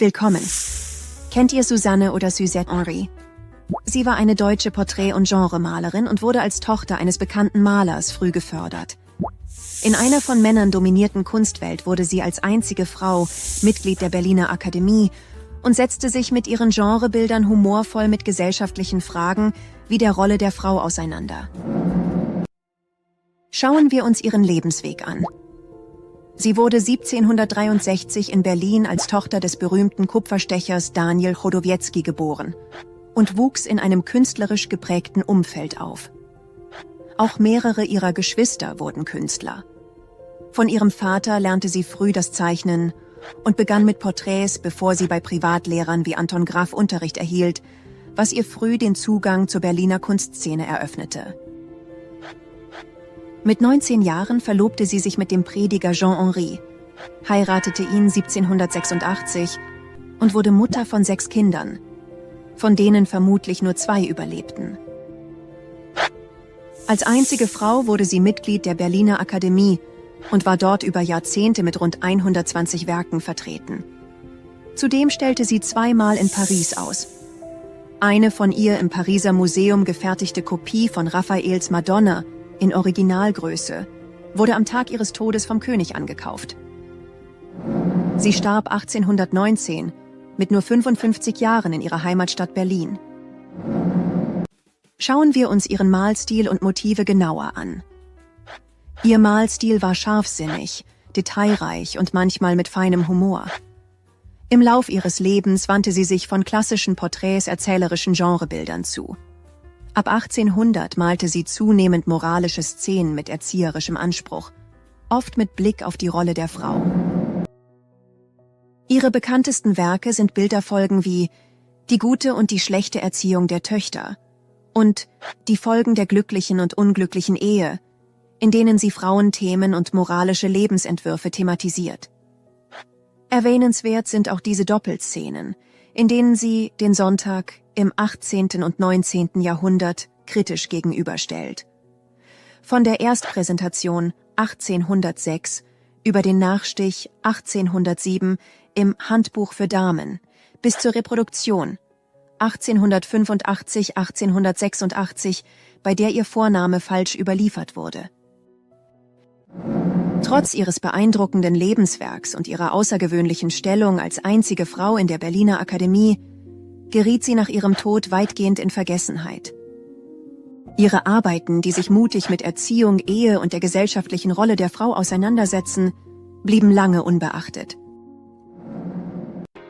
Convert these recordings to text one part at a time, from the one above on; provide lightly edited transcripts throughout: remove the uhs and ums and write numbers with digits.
Willkommen. Kennt ihr Suzanne oder Suzette Henri? Sie war eine deutsche Porträt- und Genremalerin und wurde als Tochter eines bekannten Malers früh gefördert. In einer von Männern dominierten Kunstwelt wurde sie als einzige Frau Mitglied der Berliner Akademie und setzte sich mit ihren Genrebildern humorvoll mit gesellschaftlichen Fragen wie der Rolle der Frau auseinander. Schauen wir uns ihren Lebensweg an. Sie wurde 1763 in Berlin als Tochter des berühmten Kupferstechers Daniel Chodowiecki geboren und wuchs in einem künstlerisch geprägten Umfeld auf. Auch mehrere ihrer Geschwister wurden Künstler. Von ihrem Vater lernte sie früh das Zeichnen und begann mit Porträts, bevor sie bei Privatlehrern wie Anton Graff Unterricht erhielt, was ihr früh den Zugang zur Berliner Kunstszene eröffnete. Mit 19 Jahren verlobte sie sich mit dem Prediger Jean Henri, heiratete ihn 1786 und wurde Mutter von 6 Kindern, von denen vermutlich nur 2 überlebten. Als einzige Frau wurde sie Mitglied der Berliner Akademie und war dort über Jahrzehnte mit rund 120 Werken vertreten. Zudem stellte sie 2-mal in Paris aus. Eine von ihr im Pariser Museum gefertigte Kopie von Raffaels Madonna in Originalgröße wurde am Tag ihres Todes vom König angekauft. Sie starb 1819 mit nur 55 Jahren in ihrer Heimatstadt Berlin. Schauen wir uns ihren Malstil und Motive genauer an. Ihr Malstil war scharfsinnig, detailreich und manchmal mit feinem Humor. Im Lauf ihres Lebens wandte sie sich von klassischen Porträts erzählerischen Genrebildern zu. Ab 1800 malte sie zunehmend moralische Szenen mit erzieherischem Anspruch, oft mit Blick auf die Rolle der Frau. Ihre bekanntesten Werke sind Bilderfolgen wie Die gute und die schlechte Erziehung der Töchter und Die Folgen der glücklichen und unglücklichen Ehe, in denen sie Frauenthemen und moralische Lebensentwürfe thematisiert. Erwähnenswert sind auch diese Doppelszenen, in denen sie den Sonntag im 18. und 19. Jahrhundert kritisch gegenüberstellt. Von der Erstpräsentation 1806 über den Nachstich 1807 im Handbuch für Damen bis zur Reproduktion 1885-1886, bei der ihr Vorname falsch überliefert wurde. Trotz ihres beeindruckenden Lebenswerks und ihrer außergewöhnlichen Stellung als einzige Frau in der Berliner Akademie geriet sie nach ihrem Tod weitgehend in Vergessenheit. Ihre Arbeiten, die sich mutig mit Erziehung, Ehe und der gesellschaftlichen Rolle der Frau auseinandersetzen, blieben lange unbeachtet.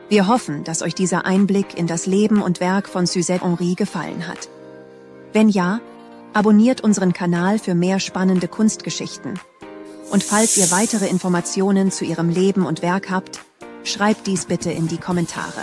Wir hoffen, dass euch dieser Einblick in das Leben und Werk von Suzette Henri gefallen hat. Wenn ja, abonniert unseren Kanal für mehr spannende Kunstgeschichten. Und falls ihr weitere Informationen zu ihrem Leben und Werk habt, schreibt dies bitte in die Kommentare.